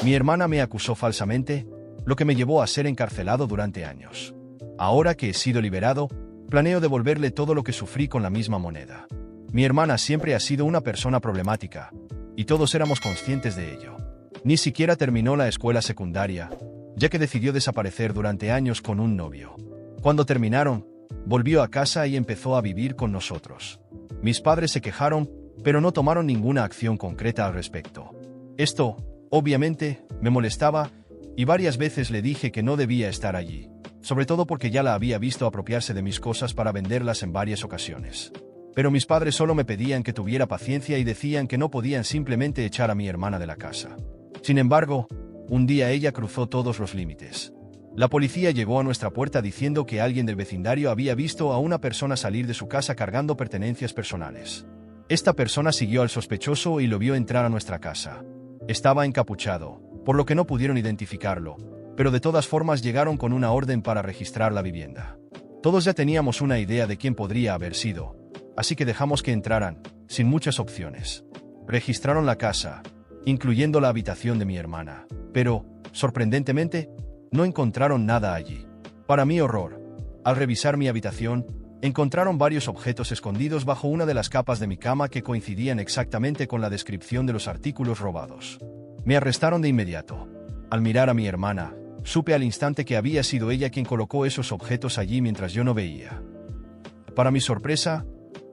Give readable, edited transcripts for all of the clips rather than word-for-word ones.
Mi hermana me acusó falsamente, lo que me llevó a ser encarcelado durante años. Ahora que he sido liberado, planeo devolverle todo lo que sufrí con la misma moneda. Mi hermana siempre ha sido una persona problemática, y todos éramos conscientes de ello. Ni siquiera terminó la escuela secundaria, ya que decidió desaparecer durante años con un novio. Cuando terminaron, volvió a casa y empezó a vivir con nosotros. Mis padres se quejaron, pero no tomaron ninguna acción concreta al respecto. Esto, obviamente, me molestaba, y varias veces le dije que no debía estar allí, sobre todo porque ya la había visto apropiarse de mis cosas para venderlas en varias ocasiones. Pero mis padres solo me pedían que tuviera paciencia y decían que no podían simplemente echar a mi hermana de la casa. Sin embargo, un día ella cruzó todos los límites. La policía llegó a nuestra puerta diciendo que alguien del vecindario había visto a una persona salir de su casa cargando pertenencias personales. Esta persona siguió al sospechoso y lo vio entrar a nuestra casa. Estaba encapuchado, por lo que no pudieron identificarlo, pero de todas formas llegaron con una orden para registrar la vivienda. Todos ya teníamos una idea de quién podría haber sido, así que dejamos que entraran, sin muchas opciones. Registraron la casa, incluyendo la habitación de mi hermana, pero, sorprendentemente, no encontraron nada allí. Para mi horror, al revisar mi habitación, encontraron varios objetos escondidos bajo una de las capas de mi cama que coincidían exactamente con la descripción de los artículos robados. Me arrestaron de inmediato. Al mirar a mi hermana, supe al instante que había sido ella quien colocó esos objetos allí mientras yo no veía. Para mi sorpresa,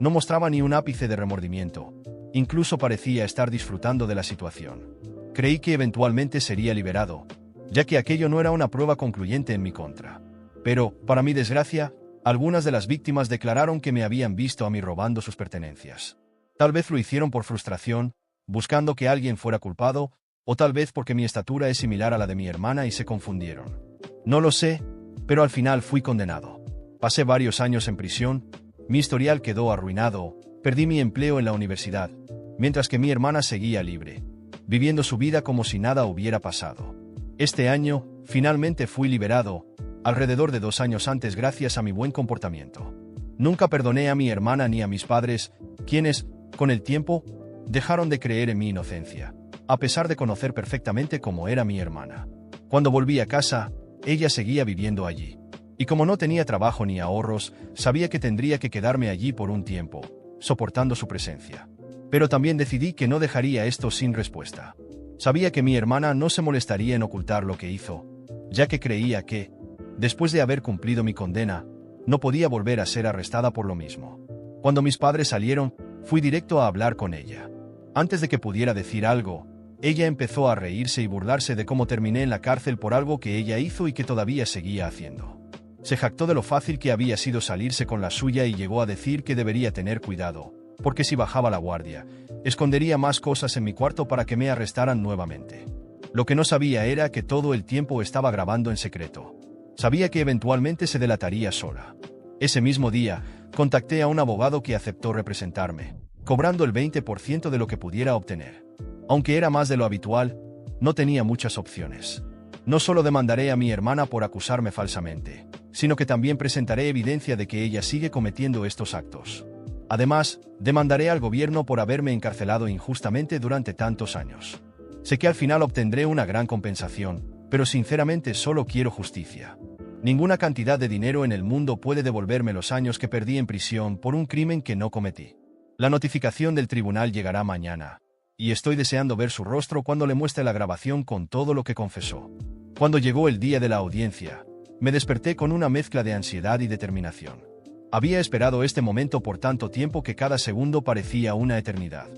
no mostraba ni un ápice de remordimiento, incluso parecía estar disfrutando de la situación. Creí que eventualmente sería liberado, ya que aquello no era una prueba concluyente en mi contra. Pero, para mi desgracia, algunas de las víctimas declararon que me habían visto a mí robando sus pertenencias. Tal vez lo hicieron por frustración, buscando que alguien fuera culpado, o tal vez porque mi estatura es similar a la de mi hermana y se confundieron. No lo sé, pero al final fui condenado. Pasé varios años en prisión, mi historial quedó arruinado, perdí mi empleo en la universidad, mientras que mi hermana seguía libre, viviendo su vida como si nada hubiera pasado. Este año, finalmente fui liberado, alrededor de 2 años antes gracias a mi buen comportamiento. Nunca perdoné a mi hermana ni a mis padres, quienes, con el tiempo, dejaron de creer en mi inocencia, a pesar de conocer perfectamente cómo era mi hermana. Cuando volví a casa, ella seguía viviendo allí. Y como no tenía trabajo ni ahorros, sabía que tendría que quedarme allí por un tiempo, soportando su presencia. Pero también decidí que no dejaría esto sin respuesta. Sabía que mi hermana no se molestaría en ocultar lo que hizo, ya que creía que, después de haber cumplido mi condena, no podía volver a ser arrestada por lo mismo. Cuando mis padres salieron, fui directo a hablar con ella. Antes de que pudiera decir algo, ella empezó a reírse y burlarse de cómo terminé en la cárcel por algo que ella hizo y que todavía seguía haciendo. Se jactó de lo fácil que había sido salirse con la suya y llegó a decir que debería tener cuidado, porque si bajaba la guardia, escondería más cosas en mi cuarto para que me arrestaran nuevamente. Lo que no sabía era que todo el tiempo estaba grabando en secreto. Sabía que eventualmente se delataría sola. Ese mismo día, contacté a un abogado que aceptó representarme, cobrando el 20% de lo que pudiera obtener. Aunque era más de lo habitual, no tenía muchas opciones. No solo demandaré a mi hermana por acusarme falsamente, sino que también presentaré evidencia de que ella sigue cometiendo estos actos. Además, demandaré al gobierno por haberme encarcelado injustamente durante tantos años. Sé que al final obtendré una gran compensación, pero sinceramente solo quiero justicia. Ninguna cantidad de dinero en el mundo puede devolverme los años que perdí en prisión por un crimen que no cometí. La notificación del tribunal llegará mañana, y estoy deseando ver su rostro cuando le muestre la grabación con todo lo que confesó. Cuando llegó el día de la audiencia, me desperté con una mezcla de ansiedad y determinación. Había esperado este momento por tanto tiempo que cada segundo parecía una eternidad.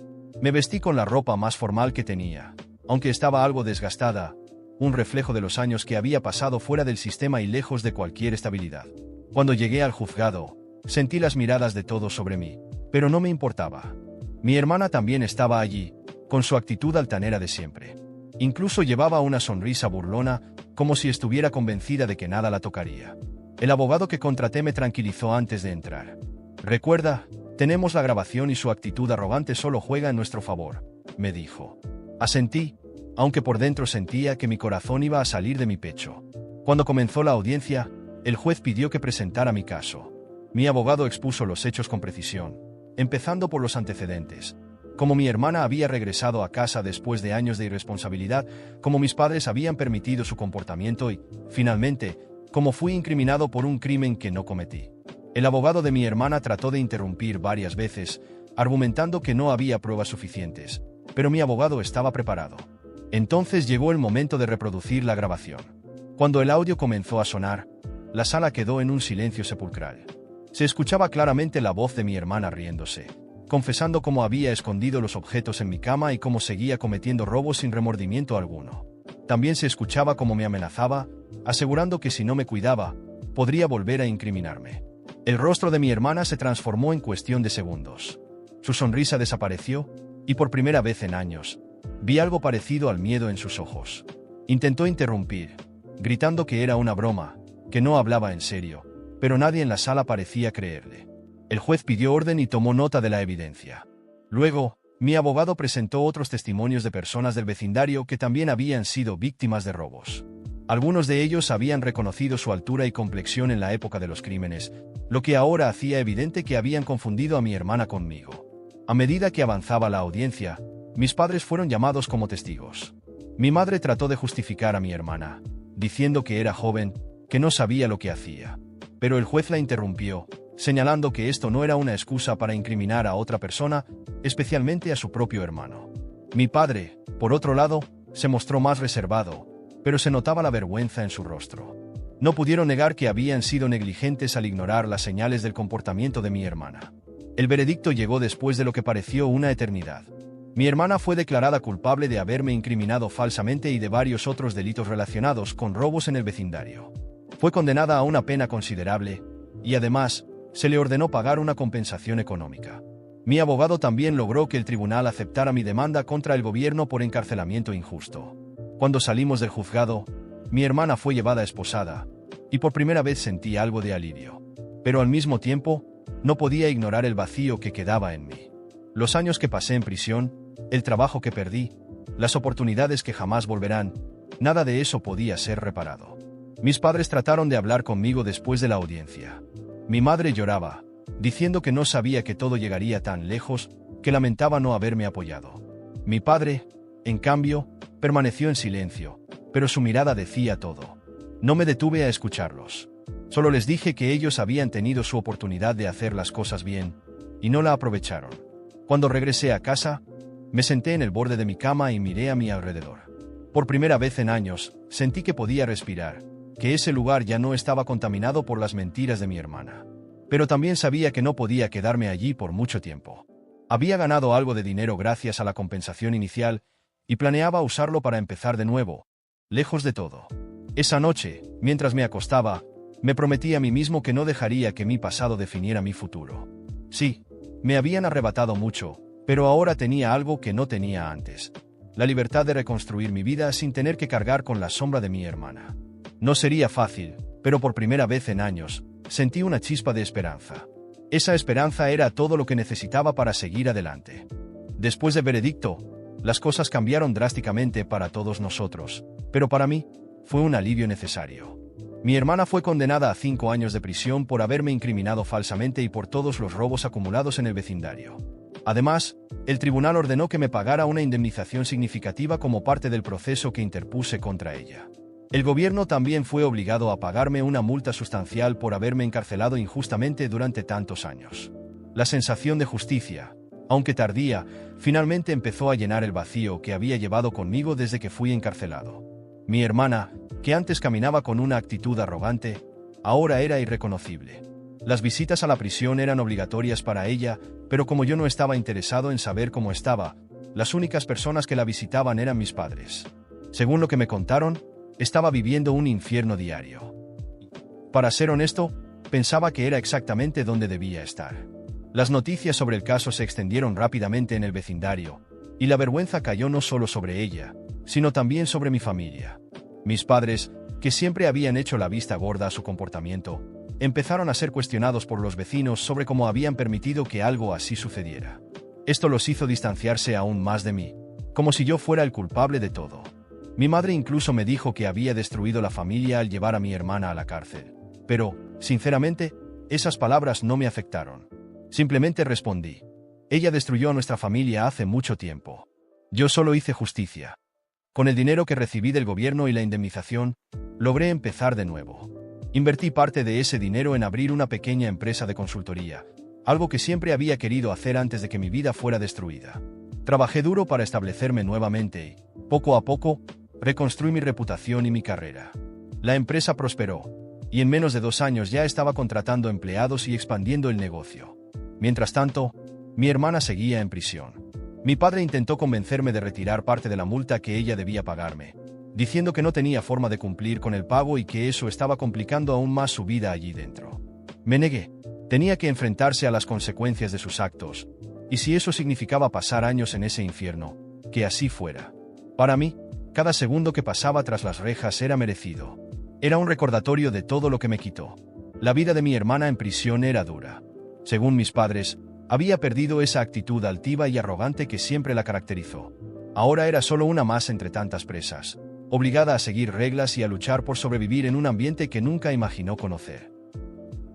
Me vestí con la ropa más formal que tenía, aunque estaba algo desgastada, un reflejo de los años que había pasado fuera del sistema y lejos de cualquier estabilidad. Cuando llegué al juzgado, sentí las miradas de todos sobre mí, pero no me importaba. Mi hermana también estaba allí, con su actitud altanera de siempre. Incluso llevaba una sonrisa burlona, como si estuviera convencida de que nada la tocaría. El abogado que contraté me tranquilizó antes de entrar. «Recuerda, tenemos la grabación y su actitud arrogante solo juega en nuestro favor», me dijo. Asentí, aunque por dentro sentía que mi corazón iba a salir de mi pecho. Cuando comenzó la audiencia, el juez pidió que presentara mi caso. Mi abogado expuso los hechos con precisión, empezando por los antecedentes, como mi hermana había regresado a casa después de años de irresponsabilidad, como mis padres habían permitido su comportamiento y, finalmente, como fui incriminado por un crimen que no cometí. El abogado de mi hermana trató de interrumpir varias veces, argumentando que no había pruebas suficientes, pero mi abogado estaba preparado. Entonces llegó el momento de reproducir la grabación. Cuando el audio comenzó a sonar, la sala quedó en un silencio sepulcral. Se escuchaba claramente la voz de mi hermana riéndose, confesando cómo había escondido los objetos en mi cama y cómo seguía cometiendo robos sin remordimiento alguno. También se escuchaba cómo me amenazaba, asegurando que si no me cuidaba, podría volver a incriminarme. El rostro de mi hermana se transformó en cuestión de segundos. Su sonrisa desapareció, y por primera vez en años, vi algo parecido al miedo en sus ojos. Intentó interrumpir, gritando que era una broma, que no hablaba en serio, pero nadie en la sala parecía creerle. El juez pidió orden y tomó nota de la evidencia. Luego, mi abogado presentó otros testimonios de personas del vecindario que también habían sido víctimas de robos. Algunos de ellos habían reconocido su altura y complexión en la época de los crímenes, lo que ahora hacía evidente que habían confundido a mi hermana conmigo. A medida que avanzaba la audiencia, mis padres fueron llamados como testigos. Mi madre trató de justificar a mi hermana, diciendo que era joven, que no sabía lo que hacía. Pero el juez la interrumpió, señalando que esto no era una excusa para incriminar a otra persona, especialmente a su propio hermano. Mi padre, por otro lado, se mostró más reservado, pero se notaba la vergüenza en su rostro. No pudieron negar que habían sido negligentes al ignorar las señales del comportamiento de mi hermana. El veredicto llegó después de lo que pareció una eternidad. Mi hermana fue declarada culpable de haberme incriminado falsamente y de varios otros delitos relacionados con robos en el vecindario. Fue condenada a una pena considerable, y además, se le ordenó pagar una compensación económica. Mi abogado también logró que el tribunal aceptara mi demanda contra el gobierno por encarcelamiento injusto. Cuando salimos del juzgado, mi hermana fue llevada esposada, y por primera vez sentí algo de alivio. Pero al mismo tiempo, no podía ignorar el vacío que quedaba en mí. Los años que pasé en prisión, el trabajo que perdí, las oportunidades que jamás volverán, nada de eso podía ser reparado. Mis padres trataron de hablar conmigo después de la audiencia. Mi madre lloraba, diciendo que no sabía que todo llegaría tan lejos, que lamentaba no haberme apoyado. Mi padre, en cambio, permaneció en silencio, pero su mirada decía todo. No me detuve a escucharlos. Solo les dije que ellos habían tenido su oportunidad de hacer las cosas bien, y no la aprovecharon. Cuando regresé a casa, me senté en el borde de mi cama y miré a mi alrededor. Por primera vez en años, sentí que podía respirar, que ese lugar ya no estaba contaminado por las mentiras de mi hermana. Pero también sabía que no podía quedarme allí por mucho tiempo. Había ganado algo de dinero gracias a la compensación inicial, y planeaba usarlo para empezar de nuevo, lejos de todo. Esa noche, mientras me acostaba, me prometí a mí mismo que no dejaría que mi pasado definiera mi futuro. Sí, me habían arrebatado mucho, pero ahora tenía algo que no tenía antes: la libertad de reconstruir mi vida sin tener que cargar con la sombra de mi hermana. No sería fácil, pero por primera vez en años, sentí una chispa de esperanza. Esa esperanza era todo lo que necesitaba para seguir adelante. Después del veredicto, las cosas cambiaron drásticamente para todos nosotros, pero para mí, fue un alivio necesario. Mi hermana fue condenada a 5 años de prisión por haberme incriminado falsamente y por todos los robos acumulados en el vecindario. Además, el tribunal ordenó que me pagara una indemnización significativa como parte del proceso que interpuse contra ella. El gobierno también fue obligado a pagarme una multa sustancial por haberme encarcelado injustamente durante tantos años. La sensación de justicia, aunque tardía, finalmente empezó a llenar el vacío que había llevado conmigo desde que fui encarcelado. Mi hermana, que antes caminaba con una actitud arrogante, ahora era irreconocible. Las visitas a la prisión eran obligatorias para ella, pero como yo no estaba interesado en saber cómo estaba, las únicas personas que la visitaban eran mis padres. Según lo que me contaron, estaba viviendo un infierno diario. Para ser honesto, pensaba que era exactamente donde debía estar. Las noticias sobre el caso se extendieron rápidamente en el vecindario, y la vergüenza cayó no solo sobre ella, sino también sobre mi familia. Mis padres, que siempre habían hecho la vista gorda a su comportamiento, empezaron a ser cuestionados por los vecinos sobre cómo habían permitido que algo así sucediera. Esto los hizo distanciarse aún más de mí, como si yo fuera el culpable de todo. Mi madre incluso me dijo que había destruido la familia al llevar a mi hermana a la cárcel. Pero, sinceramente, esas palabras no me afectaron. Simplemente respondí: Ella destruyó a nuestra familia hace mucho tiempo. Yo solo hice justicia. Con el dinero que recibí del gobierno y la indemnización, logré empezar de nuevo. Invertí parte de ese dinero en abrir una pequeña empresa de consultoría, algo que siempre había querido hacer antes de que mi vida fuera destruida. Trabajé duro para establecerme nuevamente y, poco a poco, reconstruí mi reputación y mi carrera. La empresa prosperó, y en menos de 2 años ya estaba contratando empleados y expandiendo el negocio. Mientras tanto, mi hermana seguía en prisión. Mi padre intentó convencerme de retirar parte de la multa que ella debía pagarme, diciendo que no tenía forma de cumplir con el pago y que eso estaba complicando aún más su vida allí dentro. Me negué. Tenía que enfrentarse a las consecuencias de sus actos, y si eso significaba pasar años en ese infierno, que así fuera. Para mí, cada segundo que pasaba tras las rejas era merecido. Era un recordatorio de todo lo que me quitó. La vida de mi hermana en prisión era dura. Según mis padres, había perdido esa actitud altiva y arrogante que siempre la caracterizó. Ahora era solo una más entre tantas presas, obligada a seguir reglas y a luchar por sobrevivir en un ambiente que nunca imaginó conocer.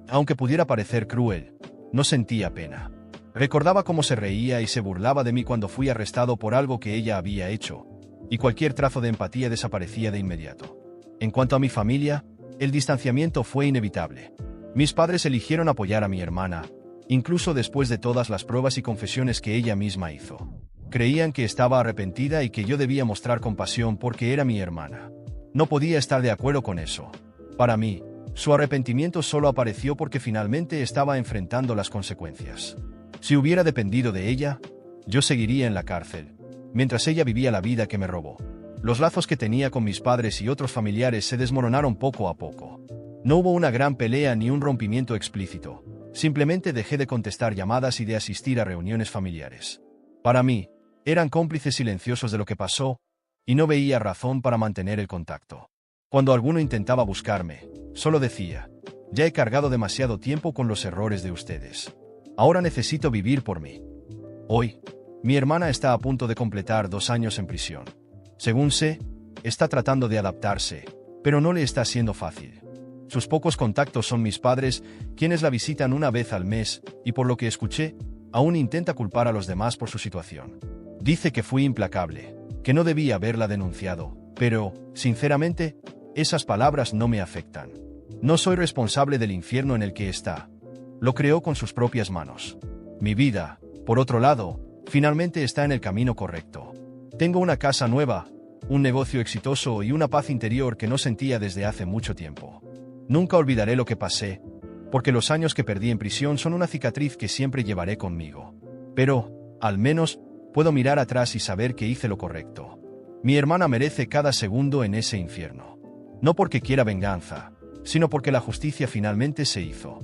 Aunque pudiera parecer cruel, no sentía pena. Recordaba cómo se reía y se burlaba de mí cuando fui arrestado por algo que ella había hecho, y cualquier trazo de empatía desaparecía de inmediato. En cuanto a mi familia, el distanciamiento fue inevitable. Mis padres eligieron apoyar a mi hermana, incluso después de todas las pruebas y confesiones que ella misma hizo. Creían que estaba arrepentida y que yo debía mostrar compasión porque era mi hermana. No podía estar de acuerdo con eso. Para mí, su arrepentimiento solo apareció porque finalmente estaba enfrentando las consecuencias. Si hubiera dependido de ella, yo seguiría en la cárcel, mientras ella vivía la vida que me robó. Los lazos que tenía con mis padres y otros familiares se desmoronaron poco a poco. No hubo una gran pelea ni un rompimiento explícito. Simplemente dejé de contestar llamadas y de asistir a reuniones familiares. Para mí, eran cómplices silenciosos de lo que pasó, y no veía razón para mantener el contacto. Cuando alguno intentaba buscarme, solo decía, ya he cargado demasiado tiempo con los errores de ustedes. Ahora necesito vivir por mí. Hoy, mi hermana está a punto de completar 2 años en prisión. Según sé, está tratando de adaptarse, pero no le está siendo fácil. Sus pocos contactos son mis padres, quienes la visitan una vez al mes, y por lo que escuché, aún intenta culpar a los demás por su situación. Dice que fui implacable, que no debía haberla denunciado, pero, sinceramente, esas palabras no me afectan. No soy responsable del infierno en el que está. Lo creó con sus propias manos. Mi vida, por otro lado, finalmente está en el camino correcto. Tengo una casa nueva, un negocio exitoso y una paz interior que no sentía desde hace mucho tiempo. Nunca olvidaré lo que pasé, porque los años que perdí en prisión son una cicatriz que siempre llevaré conmigo. Pero, al menos, puedo mirar atrás y saber que hice lo correcto. Mi hermana merece cada segundo en ese infierno. No porque quiera venganza, sino porque la justicia finalmente se hizo.